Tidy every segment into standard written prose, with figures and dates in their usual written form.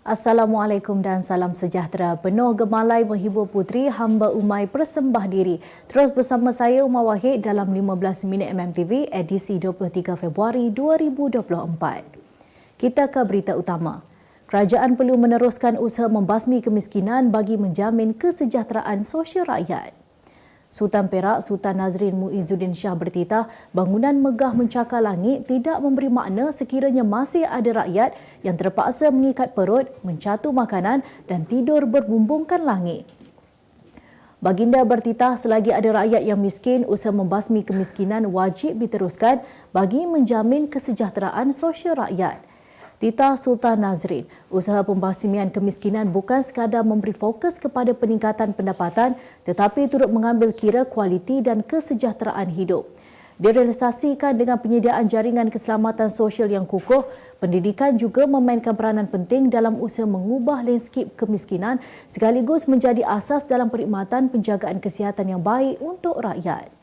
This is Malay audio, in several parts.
Assalamualaikum dan salam sejahtera. Penuh gemalai menghibur puteri hamba Umay Persembah Diri. Terus bersama saya Umar Wahid dalam 15 minit MMTV edisi 23 Februari 2024. Kita ke berita utama. Kerajaan perlu meneruskan usaha membasmi kemiskinan bagi menjamin kesejahteraan sosial rakyat. Sultan Perak Sultan Nazrin Muizzuddin Shah bertitah bangunan megah mencakar langit tidak memberi makna sekiranya masih ada rakyat yang terpaksa mengikat perut, mencatu makanan dan tidur berbumbungkan langit. Baginda bertitah selagi ada rakyat yang miskin, usaha membasmi kemiskinan wajib diteruskan bagi menjamin kesejahteraan sosial rakyat. Titah Sultan Nazrin, usaha pembasmian kemiskinan bukan sekadar memberi fokus kepada peningkatan pendapatan tetapi turut mengambil kira kualiti dan kesejahteraan hidup. Direalisasikan dengan penyediaan jaringan keselamatan sosial yang kukuh, pendidikan juga memainkan peranan penting dalam usaha mengubah landscape kemiskinan sekaligus menjadi asas dalam perkhidmatan penjagaan kesihatan yang baik untuk rakyat.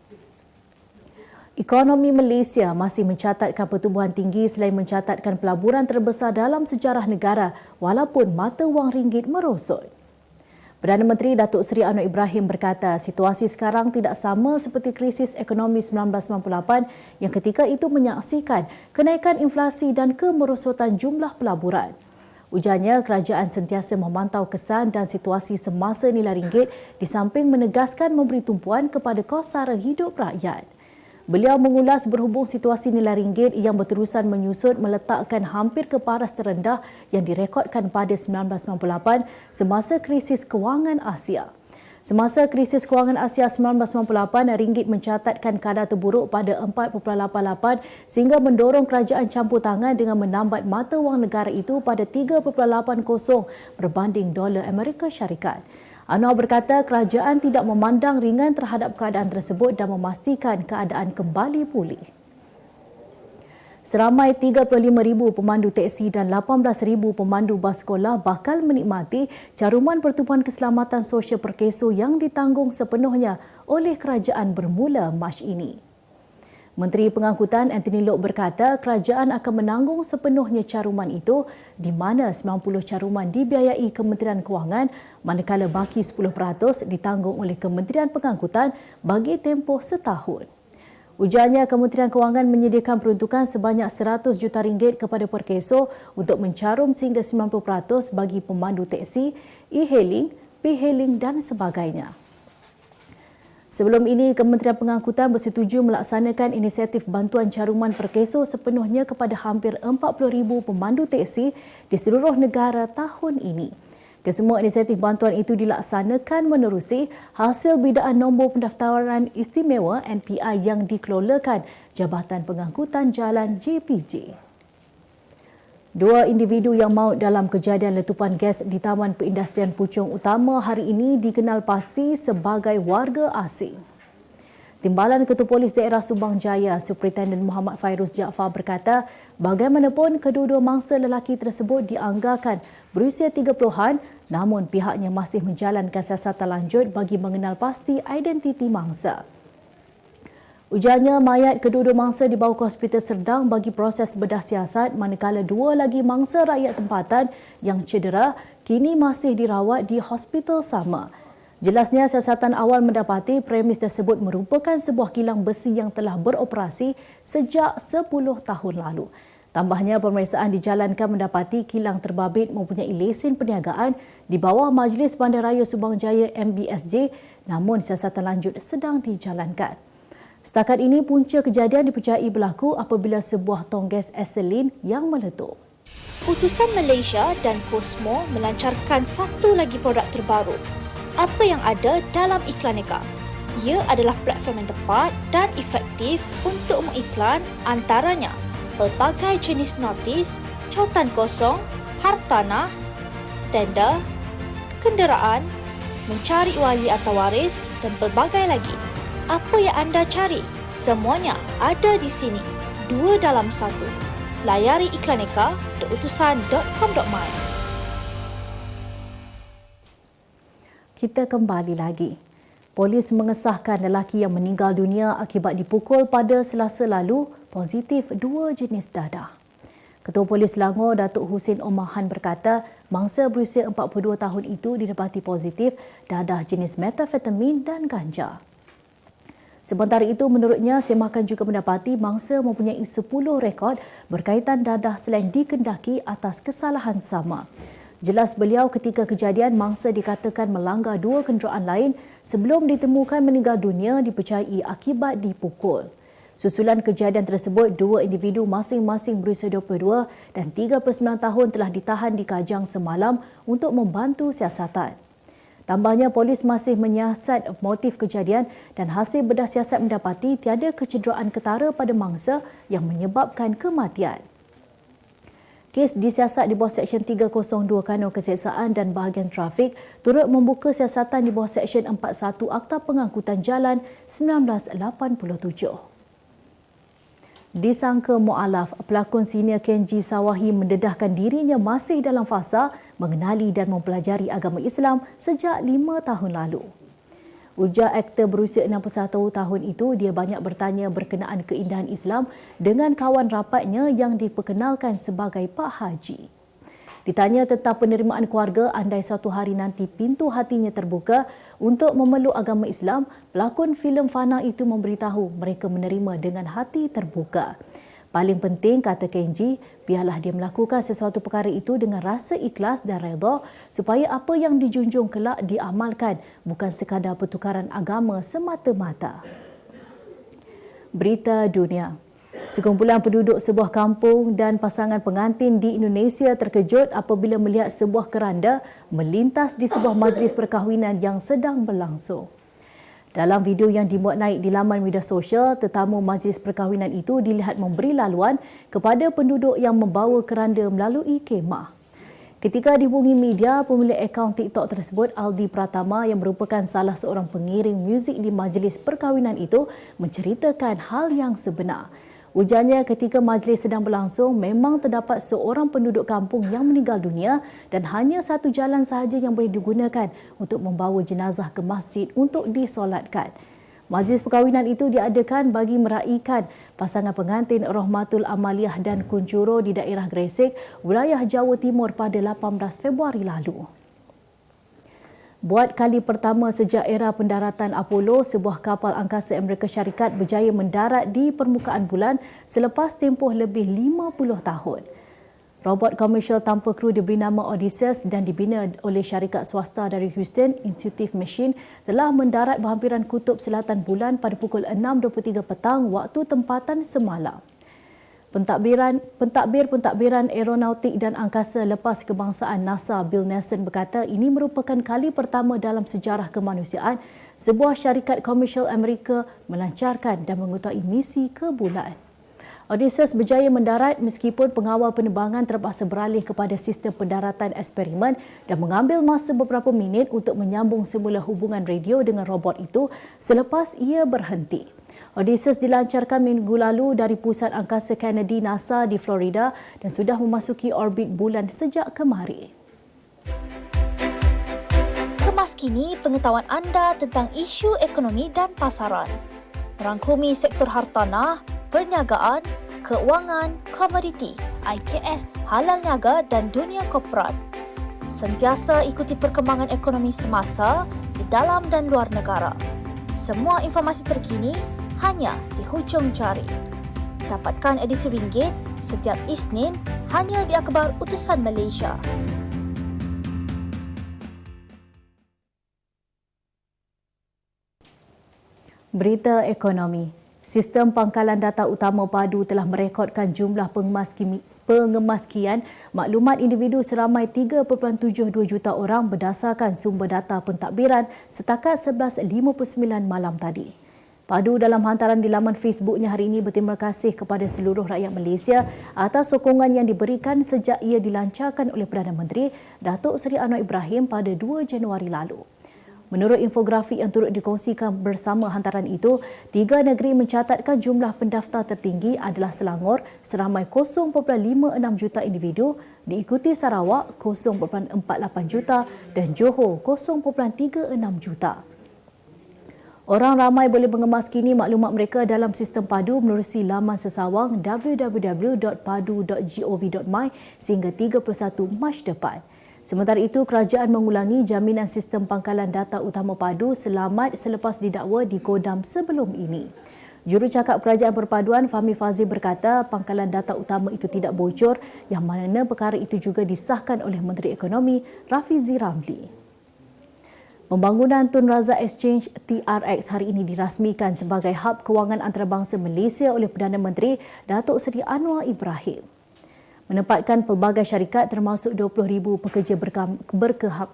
Ekonomi Malaysia masih mencatatkan pertumbuhan tinggi selain mencatatkan pelaburan terbesar dalam sejarah negara walaupun mata wang ringgit merosot. Perdana Menteri Datuk Seri Anwar Ibrahim berkata situasi sekarang tidak sama seperti krisis ekonomi 1998 yang ketika itu menyaksikan kenaikan inflasi dan kemerosotan jumlah pelaburan. Ujarnya kerajaan sentiasa memantau kesan dan situasi semasa nilai ringgit di samping menegaskan memberi tumpuan kepada kos sara hidup rakyat. Beliau mengulas berhubung situasi nilai ringgit yang berterusan menyusut meletakkan hampir ke paras terendah yang direkodkan pada 1998 semasa krisis kewangan Asia. Semasa krisis kewangan Asia 1998, ringgit mencatatkan kadar terburuk pada 4.88 sehingga mendorong kerajaan campur tangan dengan menambat mata wang negara itu pada 3.80 berbanding dolar Amerika Syarikat. Anwar berkata kerajaan tidak memandang ringan terhadap keadaan tersebut dan memastikan keadaan kembali pulih. Seramai 35,000 pemandu teksi dan 18,000 pemandu bas sekolah bakal menikmati caruman pertubuhan keselamatan sosial Perkeso yang ditanggung sepenuhnya oleh kerajaan bermula Mac ini. Menteri Pengangkutan Anthony Loke berkata kerajaan akan menanggung sepenuhnya caruman itu di mana 90 caruman dibiayai Kementerian Kewangan manakala baki 10% ditanggung oleh Kementerian Pengangkutan bagi tempoh setahun. Ujarnya Kementerian Kewangan menyediakan peruntukan sebanyak 100 juta ringgit kepada Perkeso untuk mencarum sehingga 90% bagi pemandu teksi, e-hailing, p-hailing dan sebagainya. Sebelum ini, Kementerian Pengangkutan bersetuju melaksanakan inisiatif bantuan caruman Perkeso sepenuhnya kepada hampir 40,000 pemandu teksi di seluruh negara tahun ini. Kesemua inisiatif bantuan itu dilaksanakan menerusi hasil bidaan nombor pendaftaran istimewa NPI yang dikelolakan Jabatan Pengangkutan Jalan JPJ. Dua individu yang maut dalam kejadian letupan gas di Taman Perindustrian Puchong Utama hari ini dikenal pasti sebagai warga asing. Timbalan Ketua Polis Daerah Subang Jaya, Superintendent Muhammad Fairuz Jaafar berkata, bagaimanapun kedua-dua mangsa lelaki tersebut dianggarkan berusia 30-an, namun pihaknya masih menjalankan siasatan lanjut bagi mengenal pasti identiti mangsa. Ujarnya mayat kedua-dua mangsa dibawa ke Hospital Serdang bagi proses bedah siasat manakala dua lagi mangsa rakyat tempatan yang cedera kini masih dirawat di hospital sama. Jelasnya siasatan awal mendapati premis tersebut merupakan sebuah kilang besi yang telah beroperasi sejak 10 tahun lalu. Tambahnya pemeriksaan dijalankan mendapati kilang terbabit mempunyai lesen perniagaan di bawah Majlis Bandaraya Subang Jaya MBSJ namun siasatan lanjut sedang dijalankan. Setakat ini, punca kejadian dipercayai berlaku apabila sebuah tong gas ethylene yang meletup. Utusan Malaysia dan Cosmo melancarkan satu lagi produk terbaru. Apa yang ada dalam Iklaneka? Ia adalah platform yang tepat dan efektif untuk mengiklan antaranya pelbagai jenis notis, cautan kosong, hartanah, tender, kenderaan, mencari wali atau waris dan pelbagai lagi. Apa yang anda cari? Semuanya ada di sini. 2 dalam 1. Layari iklaneka.utusan.com.my. Kita kembali lagi. Polis mengesahkan lelaki yang meninggal dunia akibat dipukul pada Selasa lalu positif 2 jenis dadah. Ketua Polis Selangor, Datuk Husin Omahan berkata, mangsa berusia 42 tahun itu didapati positif dadah jenis metafetamin dan ganja. Sementara itu, menurutnya, semakan juga mendapati mangsa mempunyai 10 rekod berkaitan dadah selain dikendaki atas kesalahan sama. Jelas beliau ketika kejadian mangsa dikatakan melanggar 2 kenderaan lain sebelum ditemukan meninggal dunia dipercayai akibat dipukul. Susulan kejadian tersebut, 2 individu masing-masing berusia 22 dan 39 tahun telah ditahan di Kajang semalam untuk membantu siasatan. Tambahnya, polis masih menyiasat motif kejadian dan hasil bedah siasat mendapati tiada kecederaan ketara pada mangsa yang menyebabkan kematian. Kes disiasat di bawah Seksyen 302 Kanun Keseksaan dan Bahagian Trafik turut membuka siasatan di bawah Seksyen 41 Akta Pengangkutan Jalan 1987. Disangka mu'alaf, pelakon senior Kenji Sawahi mendedahkan dirinya masih dalam fasa mengenali dan mempelajari agama Islam sejak 5 tahun lalu. Ujar aktor berusia 61 tahun itu, dia banyak bertanya berkenaan keindahan Islam dengan kawan rapatnya yang diperkenalkan sebagai Pak Haji. Ditanya tentang penerimaan keluarga andai suatu hari nanti pintu hatinya terbuka untuk memeluk agama Islam, pelakon filem Fana itu memberitahu mereka menerima dengan hati terbuka. Paling penting, kata Kenji, biarlah dia melakukan sesuatu perkara itu dengan rasa ikhlas dan redha supaya apa yang dijunjung kelak diamalkan, bukan sekadar pertukaran agama semata-mata. Berita dunia. Sekumpulan penduduk sebuah kampung dan pasangan pengantin di Indonesia terkejut apabila melihat sebuah keranda melintas di sebuah majlis perkahwinan yang sedang berlangsung. Dalam video yang dimuat naik di laman media sosial, tetamu majlis perkahwinan itu dilihat memberi laluan kepada penduduk yang membawa keranda melalui kemah. Ketika dihubungi media, pemilik akaun TikTok tersebut, Aldi Pratama, yang merupakan salah seorang pengiring muzik di majlis perkahwinan itu, menceritakan hal yang sebenar. Ujarnya, ketika majlis sedang berlangsung, memang terdapat seorang penduduk kampung yang meninggal dunia dan hanya satu jalan sahaja yang boleh digunakan untuk membawa jenazah ke masjid untuk disolatkan. Majlis perkahwinan itu diadakan bagi meraihkan pasangan pengantin Rohmatul Amaliyah dan Kuncuro di daerah Gresik, wilayah Jawa Timur pada 18 Februari lalu. Buat kali pertama sejak era pendaratan Apollo, sebuah kapal angkasa Amerika Syarikat berjaya mendarat di permukaan bulan selepas tempoh lebih 50 tahun. Robot komersial tanpa kru diberi nama Odysseus dan dibina oleh syarikat swasta dari Houston, Intuitive Machine, telah mendarat berhampiran kutub selatan bulan pada pukul 6.23 petang waktu tempatan semalam. Pentadbiran Aeronautik dan Angkasa Lepas Kebangsaan NASA Bill Nelson berkata ini merupakan kali pertama dalam sejarah kemanusiaan sebuah syarikat komersial Amerika melancarkan dan mengutamakan misi ke bulan. Odysseus berjaya mendarat meskipun pengawal penerbangan terpaksa beralih kepada sistem pendaratan eksperimen dan mengambil masa beberapa minit untuk menyambung semula hubungan radio dengan robot itu selepas ia berhenti. Odysseus dilancarkan minggu lalu dari Pusat Angkasa Kennedy NASA di Florida dan sudah memasuki orbit bulan sejak kemarin. Kemas kini pengetahuan anda tentang isu ekonomi dan pasaran. Merangkumi sektor hartanah, perniagaan, keuangan, komoditi, IKS, halal niaga dan dunia korporat. Sentiasa ikuti perkembangan ekonomi semasa di dalam dan luar negara. Semua informasi terkini hanya di hujung jari. Dapatkan edisi ringgit setiap Isnin hanya di Akhbar Utusan Malaysia. Berita ekonomi. Sistem pangkalan data utama padu telah merekodkan jumlah pengemaskian maklumat individu seramai 3.72 juta orang berdasarkan sumber data pentadbiran setakat 11.59 malam tadi. Padu dalam hantaran di laman Facebooknya hari ini berterima kasih kepada seluruh rakyat Malaysia atas sokongan yang diberikan sejak ia dilancarkan oleh Perdana Menteri Datuk Seri Anwar Ibrahim pada 2 Januari lalu. Menurut infografik yang turut dikongsikan bersama hantaran itu, 3 negeri mencatatkan jumlah pendaftar tertinggi adalah Selangor seramai 0.56 juta individu, diikuti Sarawak 0.48 juta dan Johor 0.36 juta. Orang ramai boleh mengemas kini maklumat mereka dalam sistem padu menerusi laman sesawang www.padu.gov.my sehingga 31 Mac depan. Sementara itu, kerajaan mengulangi jaminan sistem pangkalan data utama padu selamat selepas didakwa di Kodam sebelum ini. Jurucakap Kerajaan Perpaduan Fahmi Fazil berkata pangkalan data utama itu tidak bocor yang mana perkara itu juga disahkan oleh Menteri Ekonomi Rafizi Ramli. Pembangunan Tun Razak Exchange TRX hari ini dirasmikan sebagai hub kewangan antarabangsa Malaysia oleh Perdana Menteri Datuk Seri Anwar Ibrahim. Menempatkan pelbagai syarikat termasuk 20,000 pekerja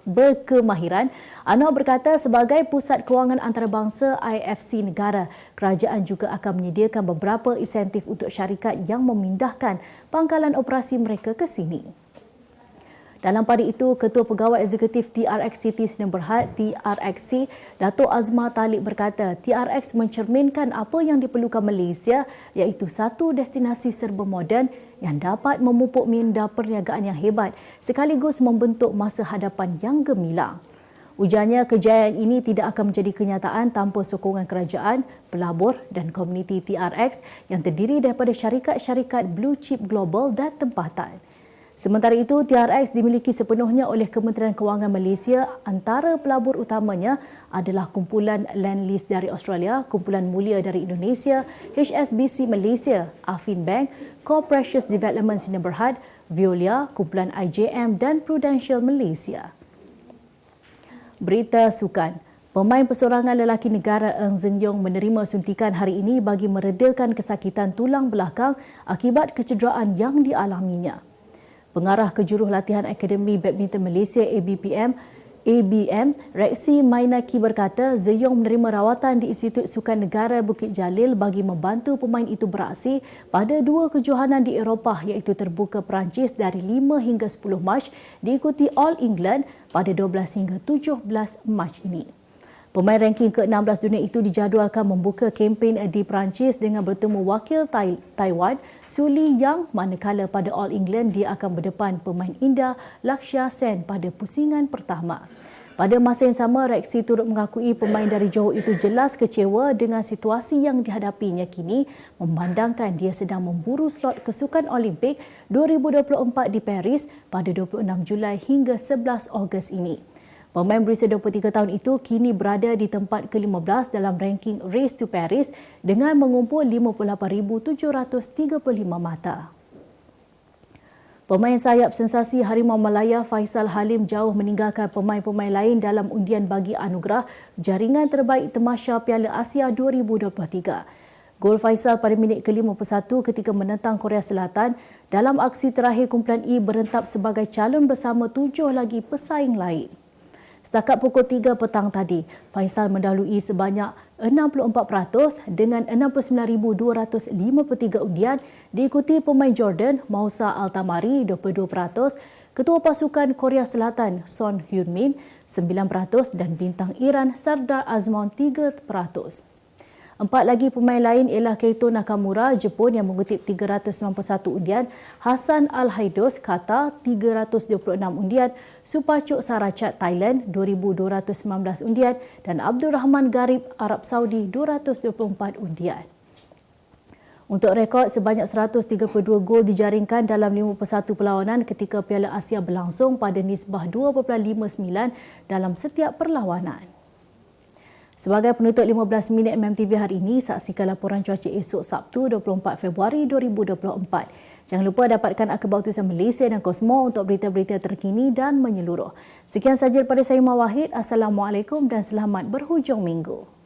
berkemahiran, Anwar berkata sebagai pusat kewangan antarabangsa IFC negara, kerajaan juga akan menyediakan beberapa insentif untuk syarikat yang memindahkan pangkalan operasi mereka ke sini. Dalam pada itu, Ketua Pegawai Eksekutif TRX City Sdn Bhd TRXC, Datuk Azmah Talib berkata TRX mencerminkan apa yang diperlukan Malaysia iaitu satu destinasi serba moden yang dapat memupuk minda perniagaan yang hebat sekaligus membentuk masa hadapan yang gemilang. Ujarnya kejayaan ini tidak akan menjadi kenyataan tanpa sokongan kerajaan, pelabur dan komuniti TRX yang terdiri daripada syarikat-syarikat blue chip global dan tempatan. Sementara itu, TRX dimiliki sepenuhnya oleh Kementerian Kewangan Malaysia. Antara pelabur utamanya adalah kumpulan Lendlease dari Australia, kumpulan Mulia dari Indonesia, HSBC Malaysia, Affin Bank, Core Precious Development Sdn Bhd, Veolia, kumpulan IJM dan Prudential Malaysia. Berita sukan. Pemain persorangan lelaki negara Eng Zeng Yong menerima suntikan hari ini bagi meredakan kesakitan tulang belakang akibat kecederaan yang dialaminya. Pengarah Kejuruhlatihan Akademi Badminton Malaysia ABM, Reksi Mainaki berkata Zeng Yong menerima rawatan di Institut Sukan Negara Bukit Jalil bagi membantu pemain itu beraksi pada dua kejohanan di Eropah iaitu terbuka Perancis dari 5 hingga 10 Mac diikuti All England pada 12 hingga 17 Mac ini. Pemain ranking ke-16 dunia itu dijadualkan membuka kempen di Perancis dengan bertemu wakil Taiwan, Su Li Yang, manakala pada All England dia akan berdepan pemain India, Lakshya Sen pada pusingan pertama. Pada masa yang sama, Reksi turut mengakui pemain dari Johor itu jelas kecewa dengan situasi yang dihadapinya kini memandangkan dia sedang memburu slot kesukan Olimpik 2024 di Paris pada 26 Julai hingga 11 Ogos ini. Pemain berusia 23 tahun itu kini berada di tempat ke-15 dalam ranking Race to Paris dengan mengumpul 58,735 mata. Pemain sayap sensasi Harimau Malaya Faisal Halim jauh meninggalkan pemain-pemain lain dalam undian bagi anugerah jaringan terbaik Tamasya Piala Asia 2023. Gol Faisal pada minit ke-51 ketika menentang Korea Selatan dalam aksi terakhir kumpulan E berentap sebagai calon bersama 7 lagi pesaing lain. Setakat pukul 3 petang tadi, Faisal mendahului sebanyak 64% dengan 69,253 undian diikuti pemain Jordan Moussa Altamari 22%, Ketua Pasukan Korea Selatan Son Hyun-min 9% dan bintang Iran Sardar Azmoun 3%. Empat lagi pemain lain ialah Keito Nakamura, Jepun yang mengutip 391 undian, Hassan Al-Haidos, Qatar 326 undian, Supacuk Saracat, Thailand 2,219 undian dan Abdul Rahman Garib, Arab Saudi 224 undian. Untuk rekod, sebanyak 132 gol dijaringkan dalam 51 perlawanan ketika Piala Asia berlangsung pada nisbah 2.59 dalam setiap perlawanan. Sebagai penutup 15 minit MMTV hari ini, saksikan laporan cuaca esok Sabtu 24 Februari 2024. Jangan lupa dapatkan akhbar utusan Malaysia dan Kosmo untuk berita-berita terkini dan menyeluruh. Sekian sahaja daripada saya Mawahid. Assalamualaikum dan selamat berhujung minggu.